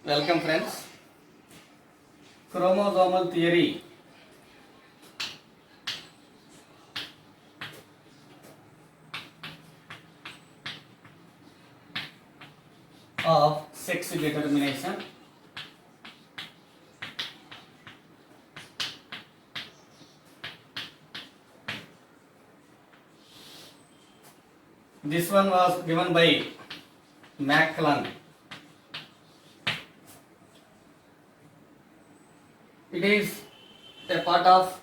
Welcome friends. Chromosomal theory of sex determination. This one was given by McClellan. It is a part of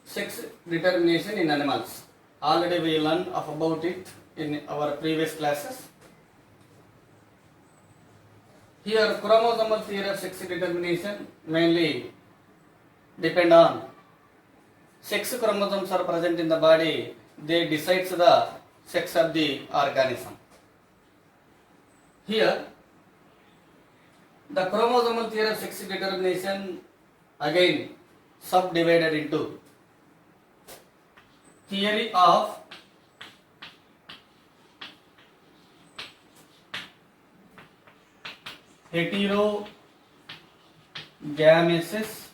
sex determination in animals. Already we learned about it in our previous classes. Here chromosomal theory of sex determination mainly depend on sex chromosomes are present in the body, they decides the sex of the organism. Here the chromosomal theory of sex determination again subdivided into theory of heterogamesis,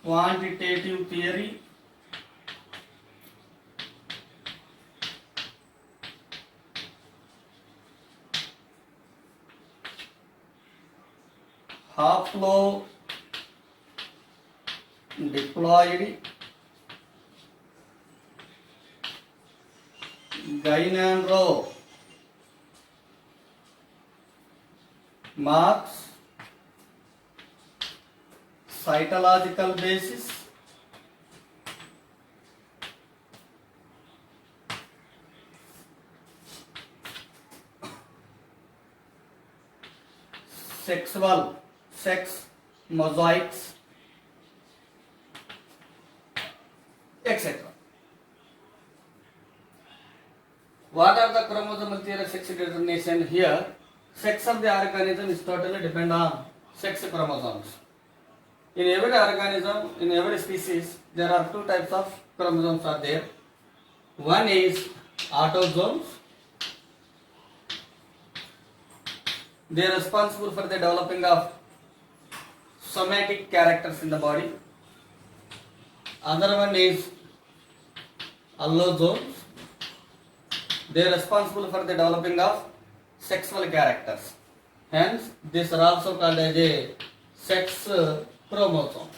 quantitative theory, haplodiploid, gynandro, marks, cytological basis, sexual sex mosaics, etc. What are the chromosomal theory of sex determination? Here, sex of the organism is totally depend on sex chromosomes. In every organism, in every species, there are two types of chromosomes are there. One is autosomes. They are responsible for the developing of somatic characters in the body. Other one is allosomes. They are responsible for the developing of sexual characters. Hence, these are also called as a sex chromosomes.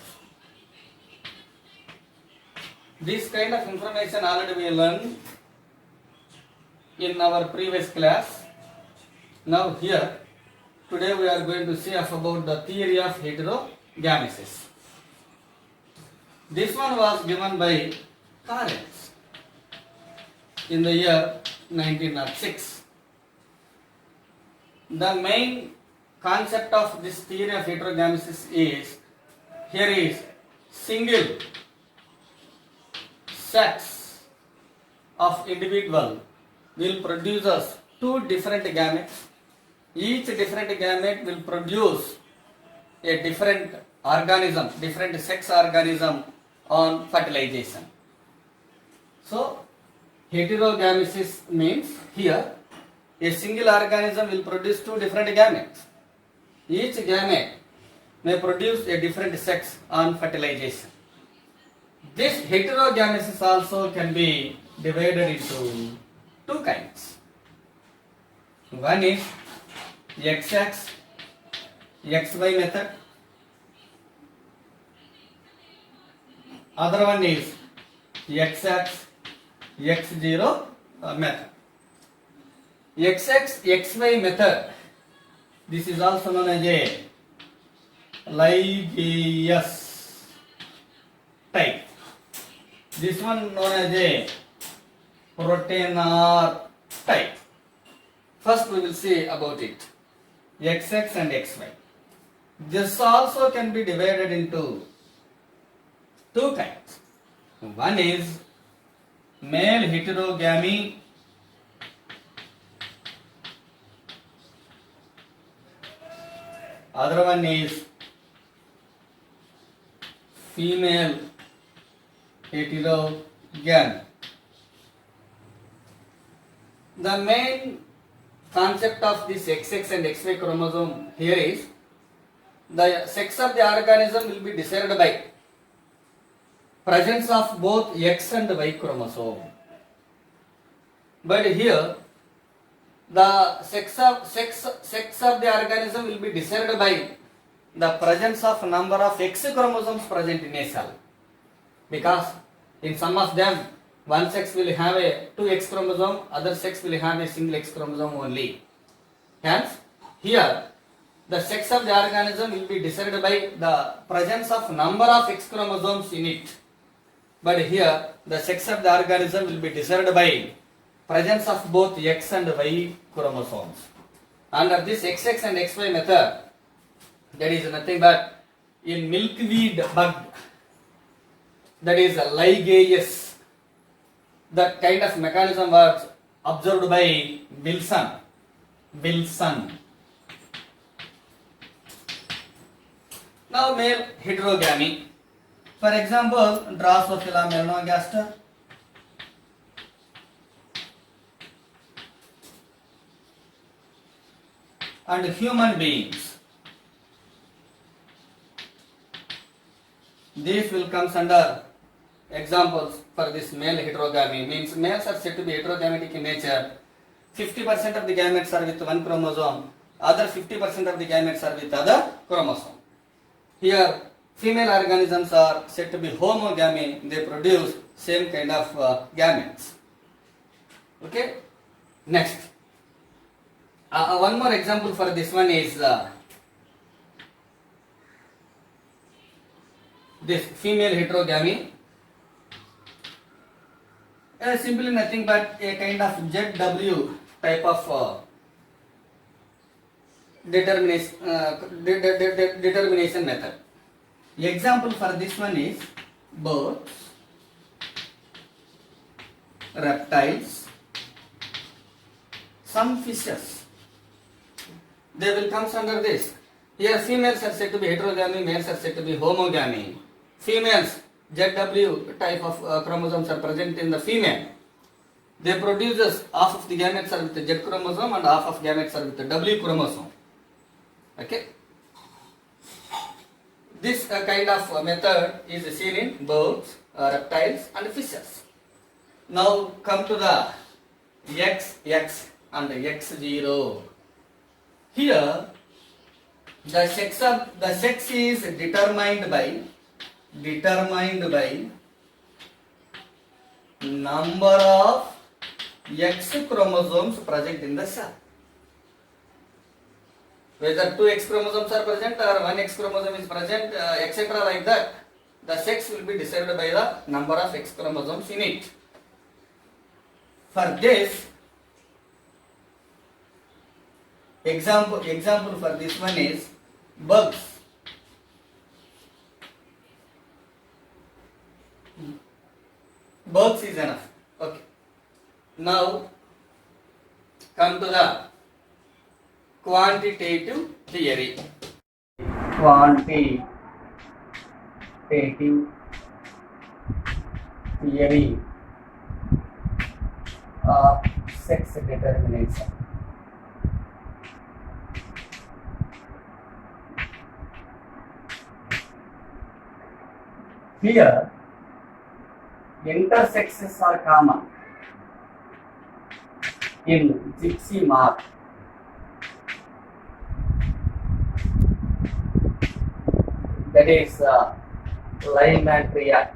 This kind of information already we learned in our previous class. Now here, today we are going to see about the theory of heterogamesis. This one was given by Carens in the year 1906. The main concept of this theory of heterogamesis is, here is single sex of individual will produce us two different gametes. Each different gamete will produce a different organism, different sex organism on fertilization. So heterogamesis means here a single organism will produce two different gametes. Each gamete may produce a different sex on fertilization. This heterogamesis also can be divided into two kinds. One is XX, XY method. Other one is XX, X0 method. XX, XY method, this is also known as a ligase type. This one known as a proteiner type. First we will see about it. XX and XY. This also can be divided into two kinds. One is male heterogamy, other one is female heterogamy. The main concept of this XX and XY chromosome here is the sex of the organism will be decided by presence of both X and Y chromosome. But here the sex of the organism will be decided by the presence of number of X chromosomes present in a cell. Because in some of them, one sex will have a 2X chromosome, other sex will have a single X chromosome only. Hence, here the sex of the organism will be decided by the presence of number of X chromosomes in it. But here the sex of the organism will be decided by presence of both X and Y chromosomes. Under this XX and XY method, that is nothing but in milkweed bug, that is ligaseous, that kind of mechanism was observed by Wilson. Now male heterogamy. For example, Drosophila melanogaster, and human beings. These will come under examples for this male heterogamy. Means males are said to be heterogamic in nature. 50% of the gametes are with one chromosome, other 50% of the gametes are with other chromosome. Here female organisms are said to be homogamy. They produce same kind of gametes. Okay. Next, one more example for this one is this female heterogamy. Simply nothing but a kind of ZW type of determination method. Example for this one is birds, reptiles, some fishes. They will come under this. Here females are said to be heterogamy, males are said to be homogamy. Females, ZW type of chromosomes are present in the female. They produces half of the gametes are with the Z chromosome and half of gametes are with the W chromosome. Okay. This kind of method is seen in birds, reptiles and fishes. Now come to the XX and X0. Here the sex is determined by number of X chromosomes present in the cell. Whether 2X chromosomes are present or 1X chromosome is present, etc. like that, the sex will be decided by the number of X chromosomes in it. For this, example for this one is bugs. Bugs is enough. Okay. Now come to the quantitative theory. Quantitative theory of sex determination. Here, intersexes are common in gypsy moth, that is Lymantria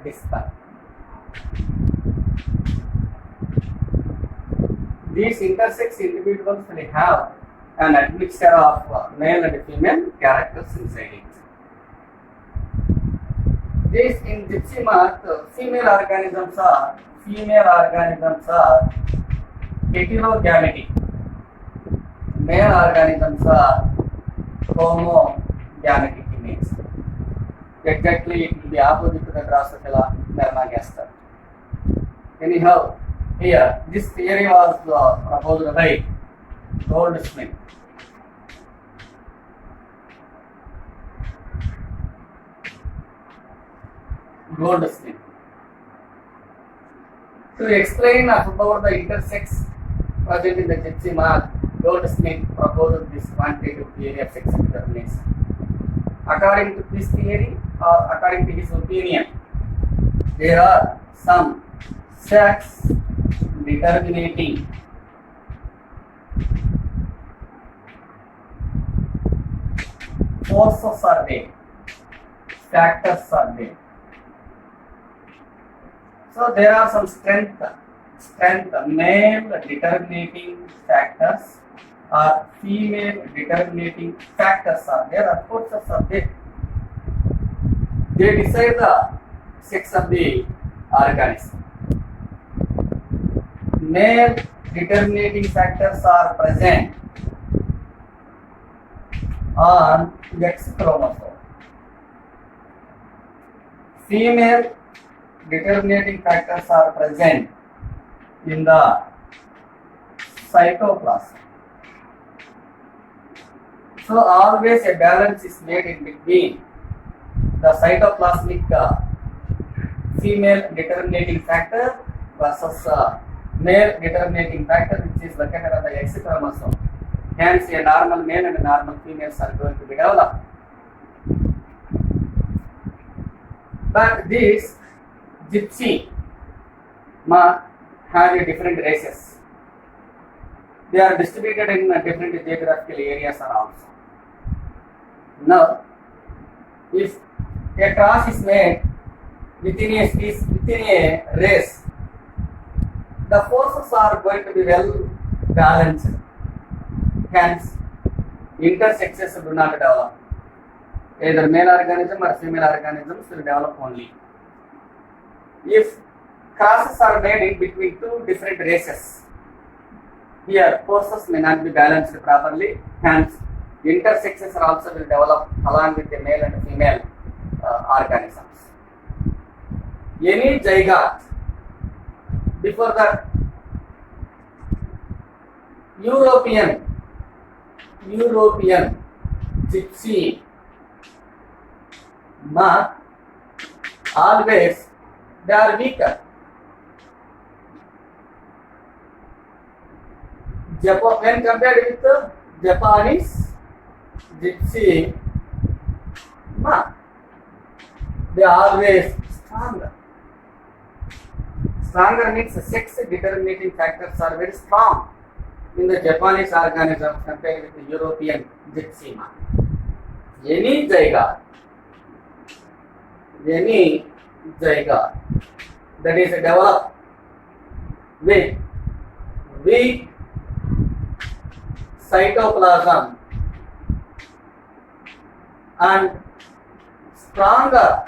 disper. These intersex individuals will have an admixture of male and female characters inside it. This in gypsy moth, female organisms are heterogamic. Male organisms are homogamic in nature. Exactly, it will be opposite to the Drosophila melanogaster. Anyhow, here this theory was proposed by Goldsmith. To explain about the intersex present in the gypsy mark, Goldsmith proposed this quantitative theory of sex determination. According to this theory, or according to his opinion, there are some sex determinating forces are there, factors are there. So there are some strength male determining factors or female determining factors are there, or forces are there. They decide the sex of the organism. Male determining factors are present on X chromosome. Female determining factors are present in the cytoplasm. So always a balance is made in between the cytoplasmic female determining factor versus male determining factor, which is located on the X chromosome. Hence, a normal male and a normal females are going to be developed. But these gypsy mark have different races. They are distributed in different geographical areas also. Now, if a cross is made within a species, within a race, the forces are going to be well balanced. Hence, intersexes do not develop. Either male organism or female organisms will develop only. If crosses are made in between two different races, here forces may not be balanced properly. Hence, intersexes also will develop along with the male and female organisms. Any zygote before the European gypsy mark, always they are weaker. When compared with the Japanese gypsy mark, they are always stronger. Stronger means sex determining factors are very strong in the Japanese organism compared with the European gypsy mark. Any zygote that is developed with weak cytoplasm and stronger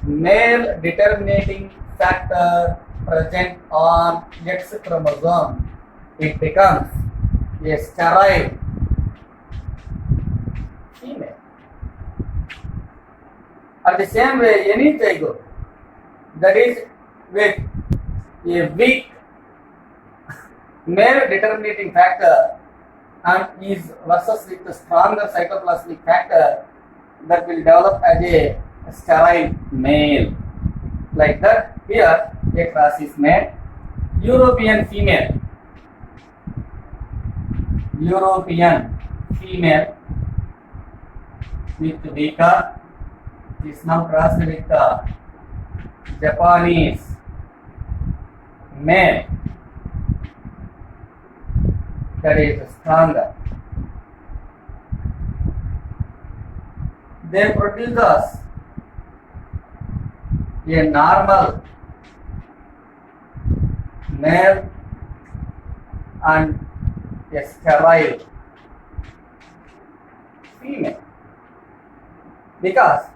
male determining factor present on X chromosome, it becomes a sterile female. At the same way, any zygote that is with a weak male determining factor and is versus with a stronger cytoplasmic factor, that will develop as a sterile male. Like that, here a cross is made. European female with Vika is now crossed with the Japanese male that is stronger. They produce us a normal male and a sterile female, because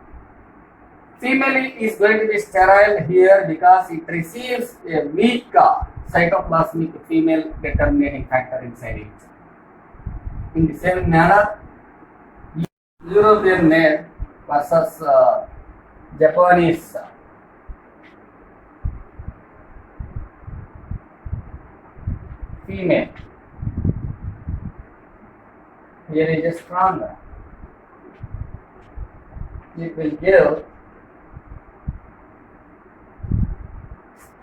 female is going to be sterile here because it receives a weak cytoplasmic female determining factor inside it. In the same manner, European male versus Japanese female. Here is stronger. It will give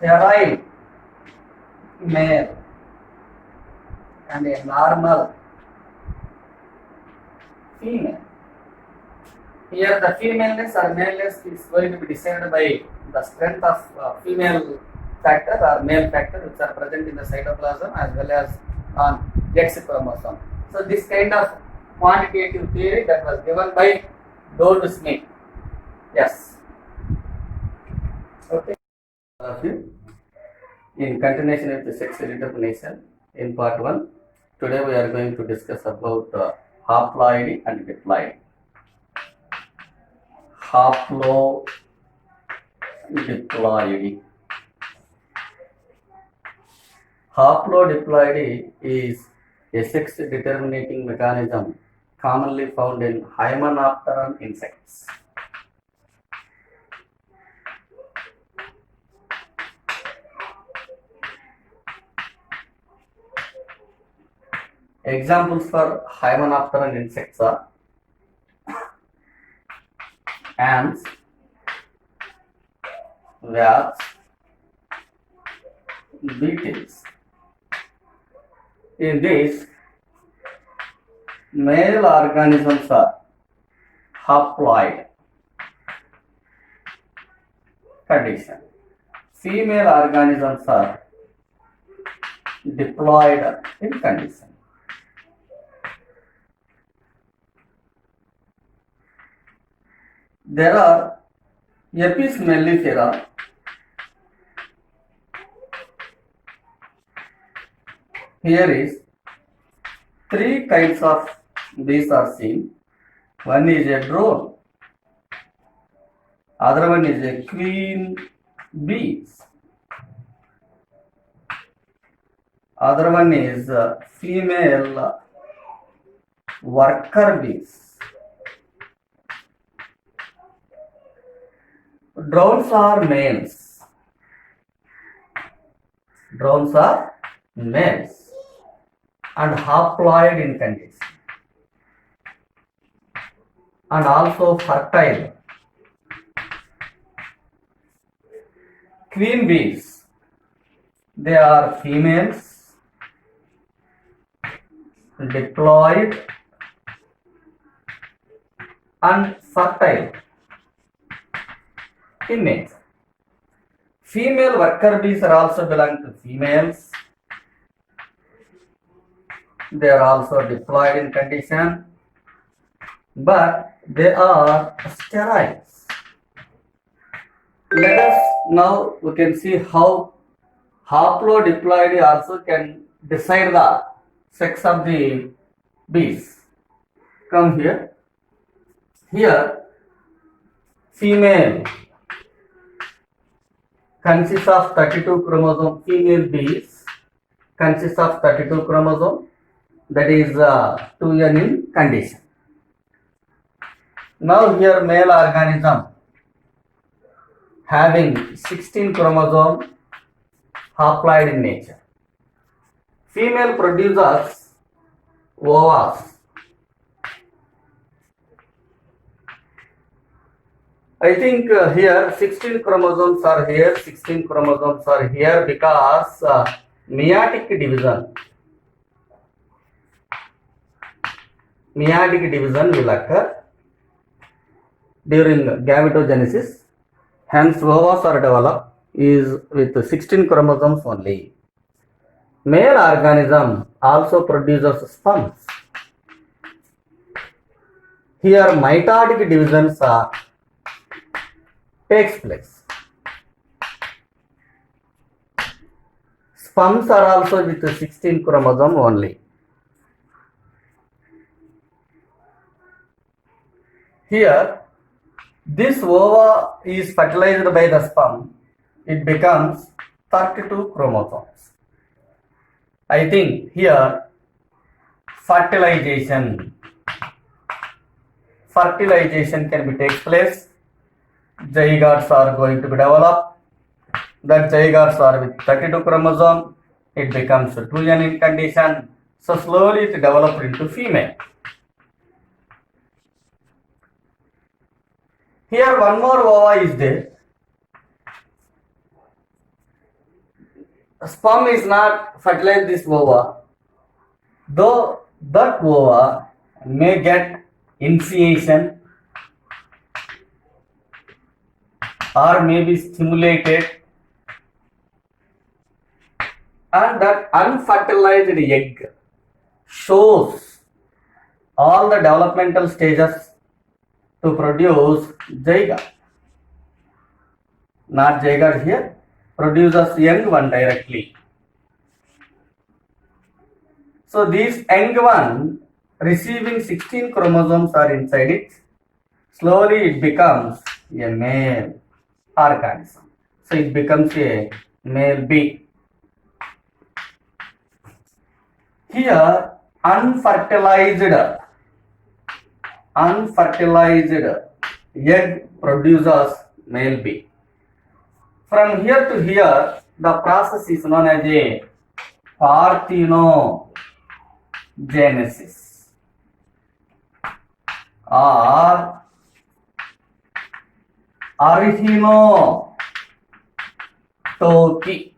sterile male and a normal female. Here the femaleness or maleness is going to be decided by the strength of female factor or male factor which are present in the cytoplasm as well as on X chromosome. So this kind of quantitative theory that was given by Goldschmidt. Yes. Okay. In continuation with the sex determination in part 1, today we are going to discuss about haploidy and diploidy. Haplodiploidy. Haplodiploidy is a sex determinating mechanism commonly found in Hymenopteran insects. Examples for Hymenopteran insects are ants, wasps, beetles. In these, male organisms are haploid condition. Female organisms are diploid in condition. There are Apis mellifera, here is 3 kinds of bees are seen. One is a drone, other one is a queen bees, other one is female worker bees. Drones are males. Drones are males and haploid in condition and also fertile. Queen bees, they are females, diploid and fertile in nature. Female worker bees are also belong to females. They are also diploid in condition, but they are sterile. Let us now we can see how haplodiploidy also can decide the sex of the bees. Come here. Here, female consists of 32 chromosome. Female bees consists of 32 chromosome, that is 2n in condition. Now here male organism having 16 chromosome, haploid in nature. Female produces ovas. I think here 16 chromosomes are here, 16 chromosomes are here because meiotic division. Meiotic division will occur during gametogenesis. Hence, ovas are developed is with 16 chromosomes only. Male organism also produces sperms. Here, mitotic divisions takes place. Sperms are also with 16 chromosome only. Here, this ova is fertilized by the sperm. It becomes 32 chromosomes. I think here fertilization can be takes place. Zygotes are going to be developed. That zygotes are with 32 chromosome. It becomes 2n in condition. So slowly it develops into female. Here one more ova is there. sperm is not fertilized this ova, though that ova may get initiation or may be stimulated, and that unfertilized egg shows all the developmental stages to produce zygote. Not zygote here, produces young one directly. So these young one receiving 16 chromosomes are inside it. Slowly it becomes a male organism. So it becomes a male bee. Here unfertilized egg produces male bee. From here to here, the process is known as a parthenogenesis or arhinotoky.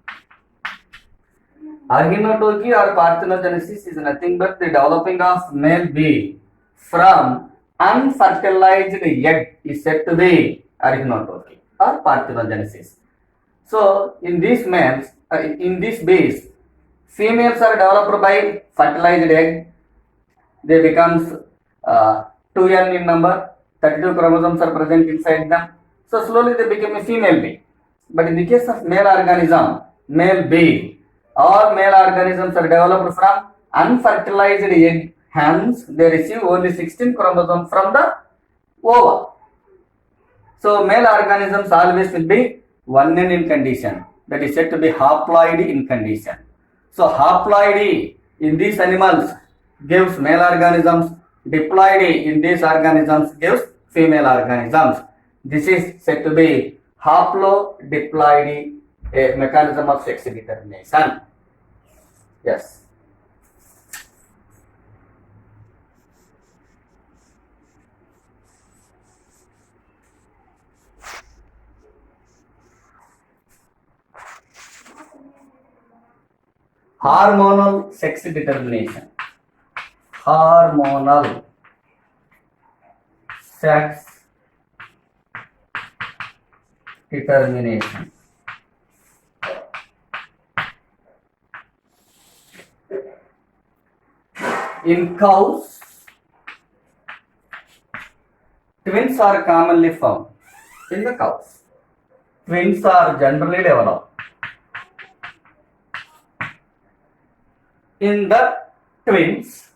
Arhinotoky or parthenogenesis is nothing but the developing of male bee from unfertilized egg is said to be arhinotoky or parthenogenesis. So in these males, in this bees, females are developed by fertilized egg. They becomes 2n in number, 32 chromosomes are present inside them. So slowly they become a female bee. But in the case of male organism, male bee, all male organisms are developed from unfertilized egg. Hence, they receive only 16 chromosomes from the ova. So male organisms always will be 1n in condition. That is said to be haploid in condition. So haploidy in these animals gives male organisms, diploidy in these organisms gives female organisms. This is said to be haplodiploidy, a mechanism of sex determination. Yes. Hormonal sex determination. Hormonal sex determination. In cows, twins are commonly found. In the cows, twins are generally developed. In the twins,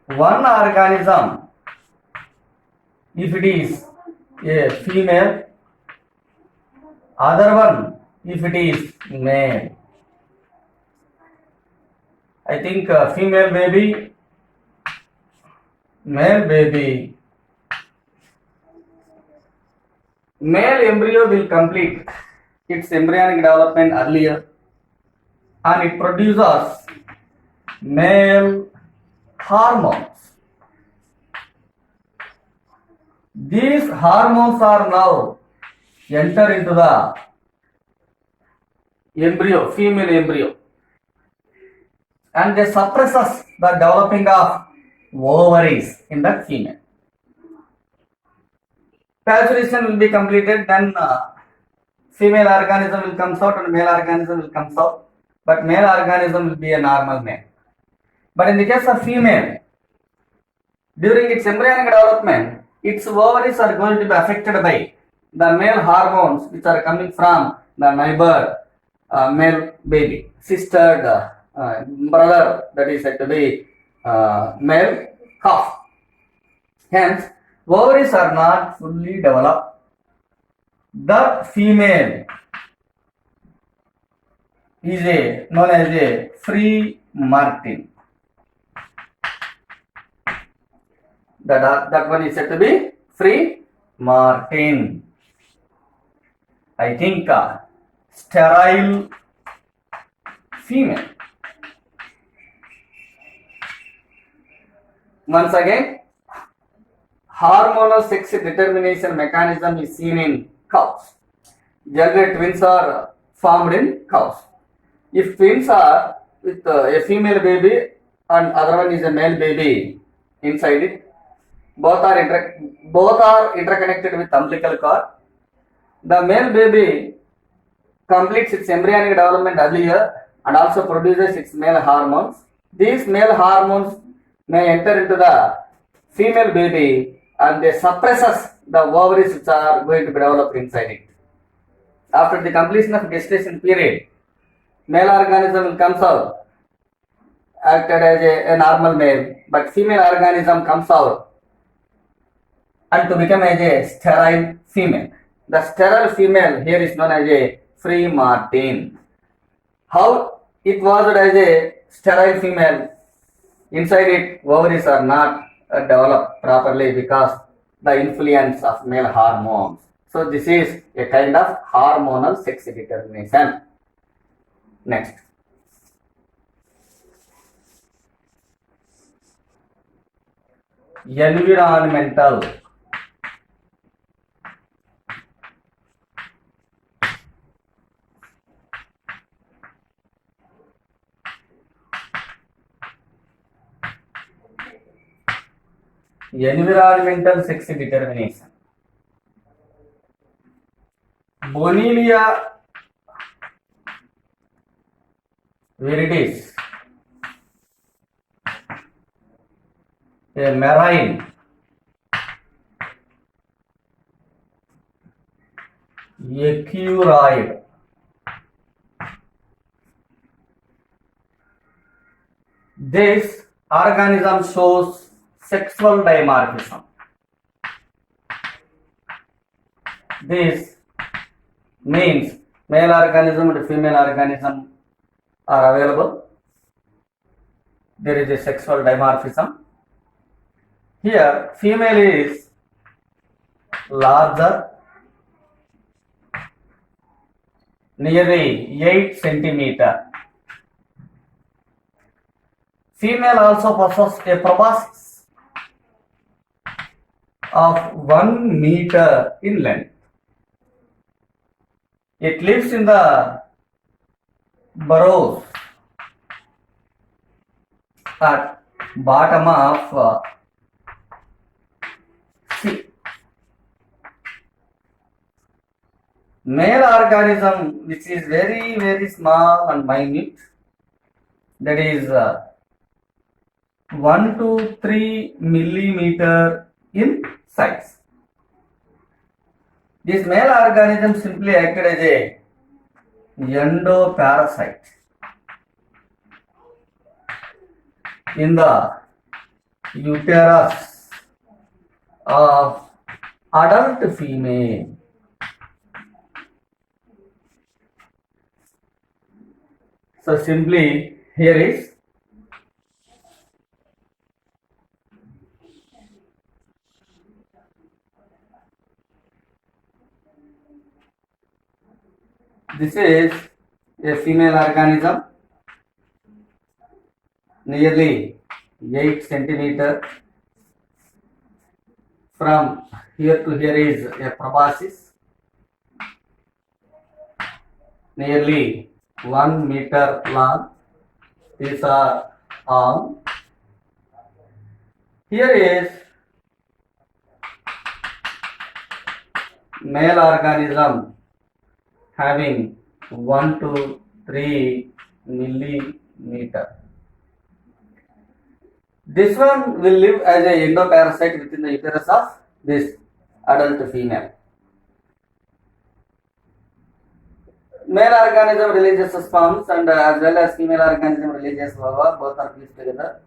one organism, if it is a female, other one if it is male. I think female baby, male baby, male embryo will complete its embryonic development earlier, and it produces male hormones. These hormones are now enter into the embryo, female embryo, and they suppresses the developing of ovaries in that female. Pasteurization will be completed, then female organism will come out and male organism will come out, but male organism will be a normal male. But in the case of female, during its embryonic development, its ovaries are going to be affected by the male hormones which are coming from the neighbor male baby, sister brother, that is said to be male calf. Hence, ovaries are not fully developed. The female is known as a free martin. That one is said to be free martin. I think sterile female. Once again, hormonal sex determination mechanism is seen in cows. Generally, twins are formed in cows. If twins are with a female baby and other one is a male baby inside it, both are interconnected with umbilical cord. The male baby completes its embryonic development earlier and also produces its male hormones. These male hormones may enter into the female baby and they suppresses the ovaries which are going to be developed inside it. After the completion of gestation period, male organism comes out acted as a normal male, but female organism comes out and to become as a sterile female. The sterile female here is known as a free Martin. How it was as a sterile female? Inside it, ovaries are not developed properly because the influence of male hormones. So this is a kind of hormonal sex determination. Next. Environmental. Environmental sex determination. Bonilia viridis, a marine ecuroid, this organism shows sexual dimorphism. This means male organism and female organism are available. There is a sexual dimorphism. Here, female is larger, nearly 8 centimeter. Female also possesses a proboscis of 1 meter in length. It lives in the burrows at bottom of sea. Male organism which is very small and minute, that is 1 to 3 millimeter in size. This male organism simply acted as a endoparasite in the uterus of adult female. So simply here is this is a female organism, nearly 8 centimeter. From here to here is a proboscis, nearly 1 meter long. These are arms. Here is male organism having 1 to 3 millimeter. This one will live as a endoparasite within the uterus of this adult female. Male organism releases sperms and as well as female organism releases ova. Both are fused together.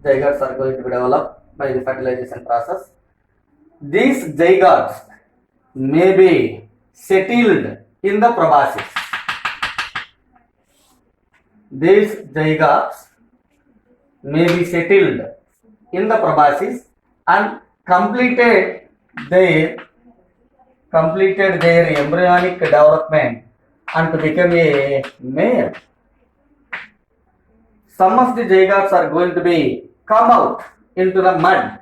Zygotes are going to be developed by the fertilization process. These zygotes may be settled in the proboscis. These zygotes may be settled in the proboscis and completed their embryonic development and to become a male. Some of the zygotes are going to be come out into the mud.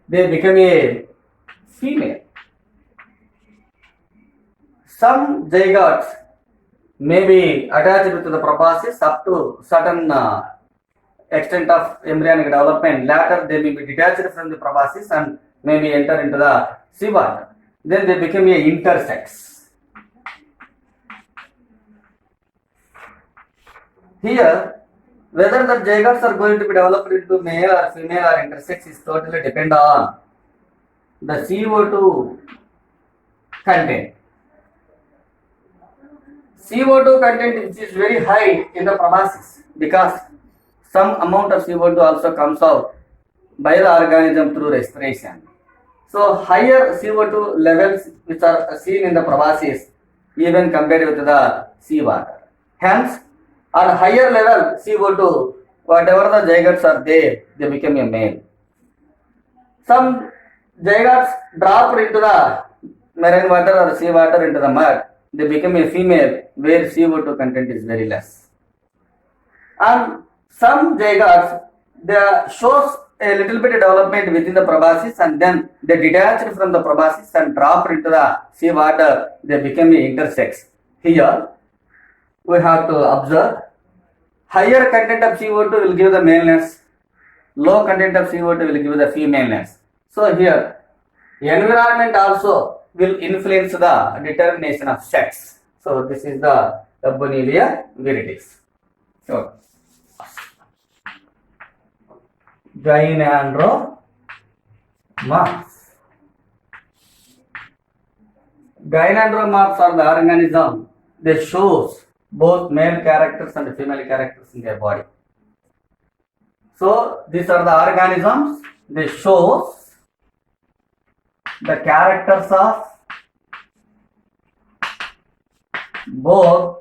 They become a female. some zygotes may be attached to the proboscis up to certain extent of embryonic development. Later, they may be detached from the proboscis and may be enter into the seawater. Then they become a intersex. Here, whether the zygotes are going to be developed into male or female or intersex is totally depend on the CO2 content. CO2 content which is very high in the proboscis because some amount of CO2 also comes out by the organism through respiration. So higher CO2 levels which are seen in the proboscis even compared with the seawater. Hence, at higher level CO2, whatever the zygotes are there, they become a male. Some zygotes drop into the marine water or seawater into the mud, they become a female where CO2 content is very less. And some zygotes, they shows a little bit of development within the proboscis and then they detach from the proboscis and drop into the seawater, they become an intersex. Here, we have to observe higher content of CO2 will give the maleness, low content of CO2 will give the femaleness. So here, environment also will influence the determination of sex. So this is the Bonilia viridis. So, Gynandromaps. Gynandromaps are the organism. They shows both male characters and female characters in their body. So these are the organisms. They shows the characters of both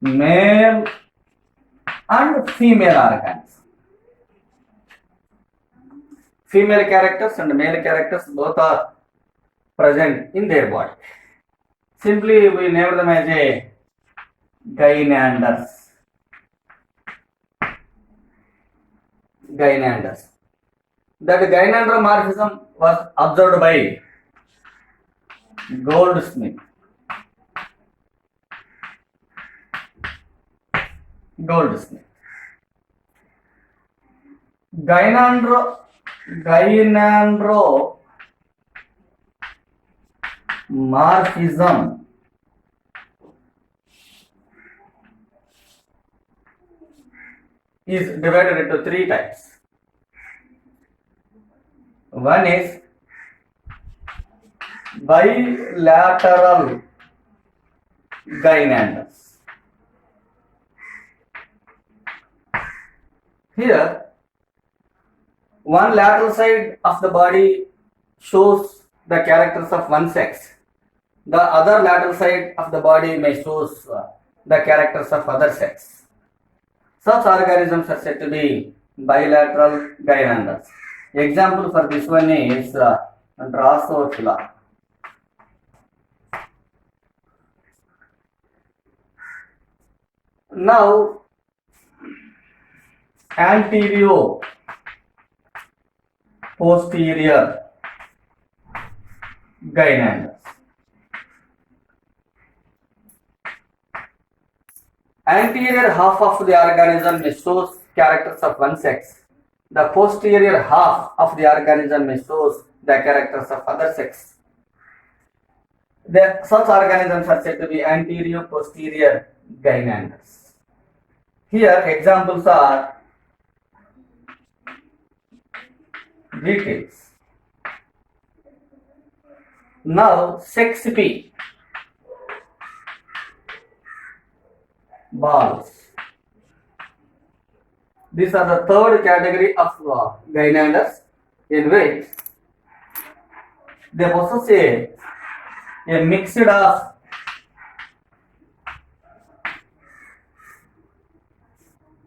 male and female organisms. Female characters and male characters both are present in their body. Simply we name them as a gynanders. Gynanders. That gynandromorphism was observed by Goldsmith. Gynandromorphism is divided into three types. One is bilateral gynanders. Here, one lateral side of the body shows the characters of one sex. The other lateral side of the body may shows the characters of other sex. Such organisms are said to be bilateral gynanders. Example for this one is Drosophila. Now, anterior posterior gynanders. Anterior half of the organism may shows characters of one sex. The posterior half of the organism may shows the characters of other sex. Such organisms are said to be anterior posterior gynanders. Here examples are details. Now, sex P balls. These are the third category of gynanders in which they possess a mixed of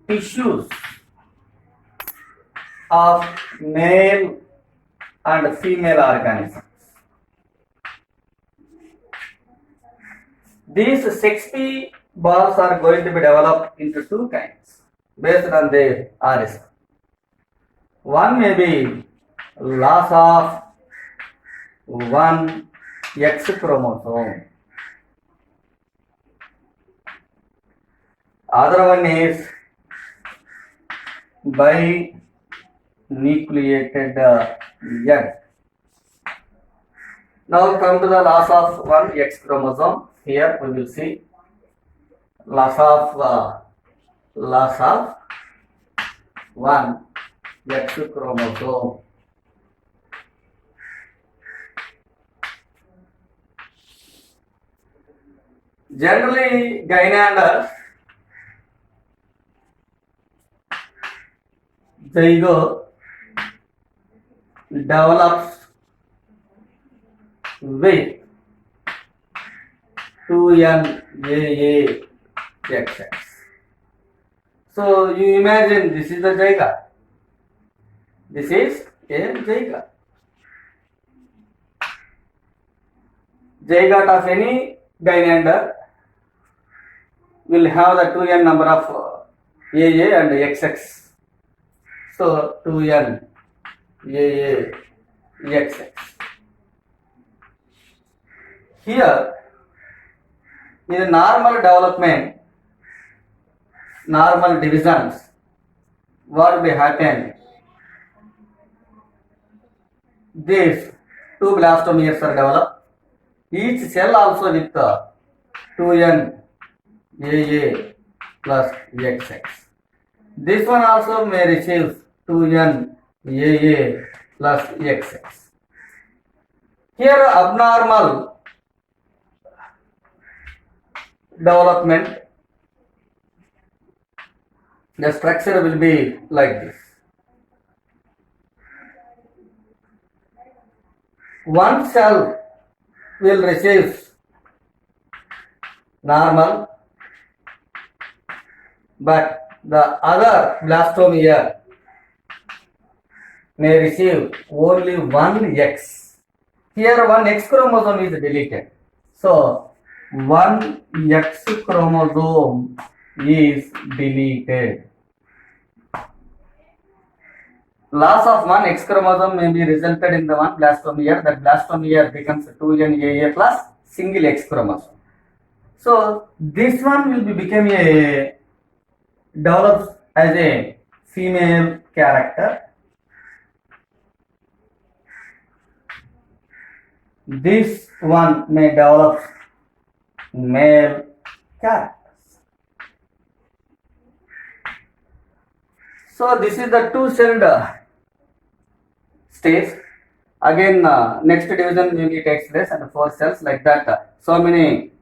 tissues of male and female organisms. These 6P balls are going to be developed into two kinds based on their RS. One may be loss of one X chromosome. Other one is binucleated egg. Now come to the loss of one X chromosome. Here we will see loss of one X chromosome. Generally, gynander zygote develops with 2NAAXX. So you imagine this is the zygote. This is a zygote. Zygote of any gynander will have the 2n number of AA and XX. So 2n AA XX. Here in normal development, normal divisions, what will happen? These two blastomeres are developed. Each cell also with 2n AA plus XX. This one also may receive 2n AA plus XX. Here abnormal development, the structure will be like this. One cell will receive normal, but the other blastomere may receive only one X. Here one X chromosome is deleted. So one X chromosome is deleted. Loss of one X chromosome may be resulted in the one blastomere. That blastomere becomes 2NAA plus single X chromosome. So this one will become a develops as a female character. This one may develop male characters. So this is the two-celled stage. Again, next division maybe takes place and 4 cells like that. So many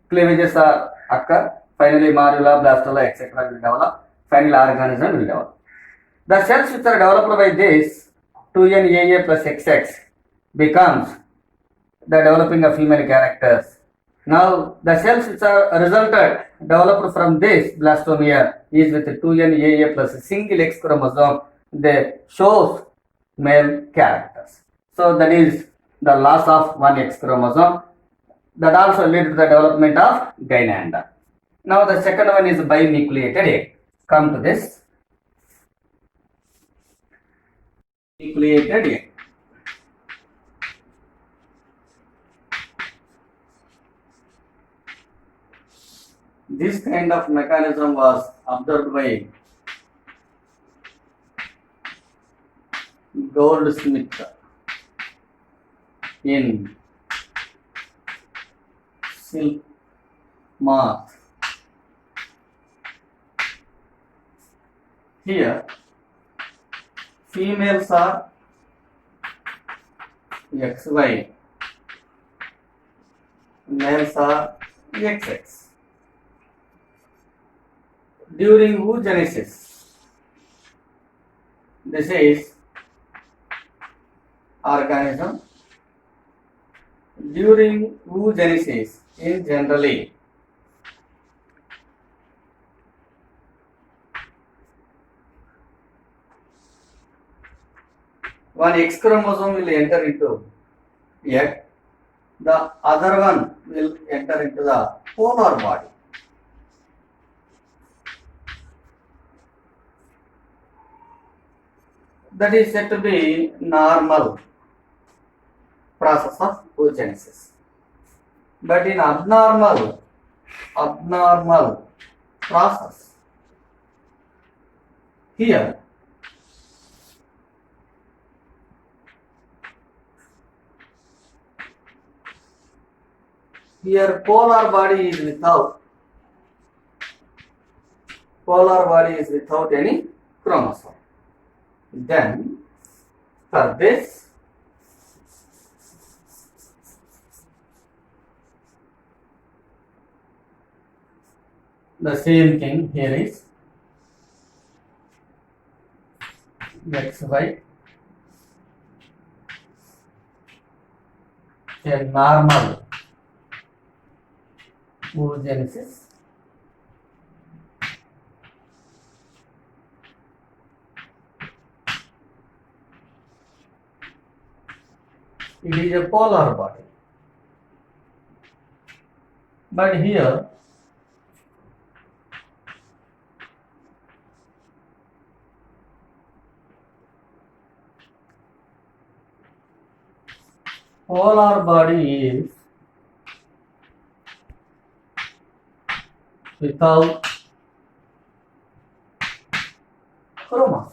cleavages are occur. Finally, morula, blastula, etc. will develop. Finally, organism will develop. The cells which are developed by this 2NAA plus XX becomes the developing of female characters. Now, the cells which are developed from this blastomere is with 2NAA plus a single X chromosome. They shows male characters. So that is the loss of one X chromosome. That also leads to the development of gynander. Now the second one is binucleated egg. Come to this. Nucleated egg. This kind of mechanism was observed by Goldsmith in silk moth. Here, females are XY, males are XX. During oogenesis, this is organism. During oogenesis, in generally, one X chromosome will enter into egg, the other one will enter into the polar body. That is said to be normal process of oogenesis. But in abnormal process. Here, polar body is without any chromosome. Then for this, the same thing here is XY, a normal oogenesis. It is a polar body. But here polar body is without chromosome.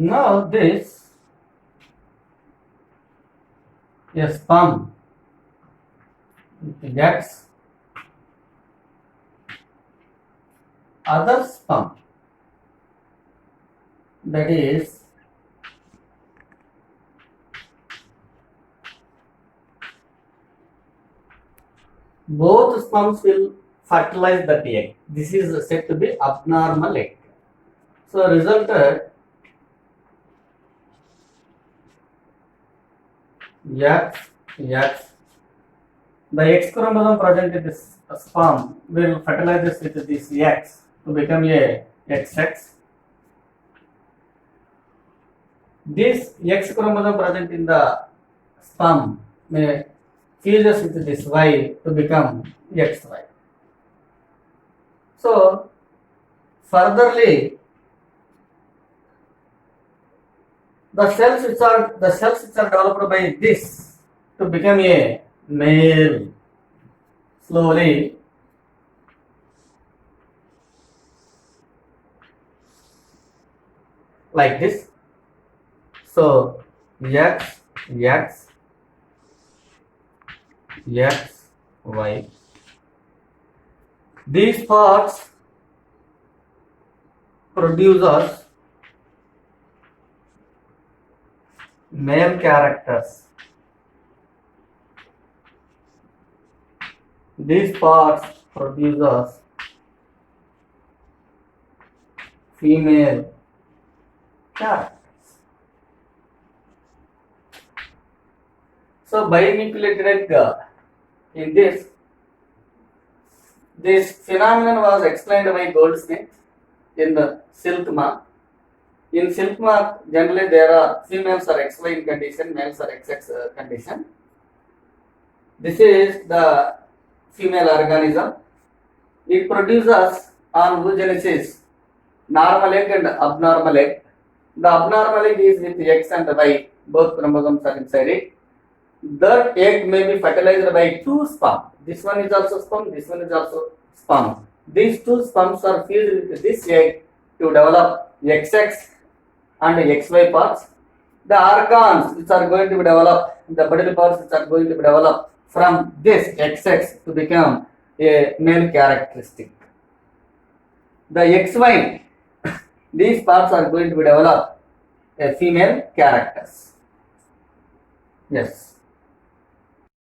Now this a sperm gets other sperm, that is both sperms will fertilize the egg. This is said to be abnormal egg. So resulted X, the X chromosome present in this sperm will fertilize this with this X to become a XX. This X chromosome present in the sperm may fuses with this Y to become XY. So furtherly, the cells which are developed by this to become a male slowly like this. So X, Y. These parts produces male characters. These parts produces female characters. So binucleated egg, in this phenomenon was explained by Goldsmith in the silk mark. In silk mark, generally there are females are XY in condition, males are XX condition. This is the female organism. It produces on oogenesis normal egg and abnormal egg. The abnormal egg is with X and Y, both chromosomes are inside it. That egg may be fertilized by two sperm. This one is also sperm, this one is also sperm. These two sperms are fused with this egg to develop XX and XY parts. The organs which are going to be developed, the bodily parts which are going to be developed from this XX to become a male characteristic. The XY, these parts are going to be developed a female characters. Yes.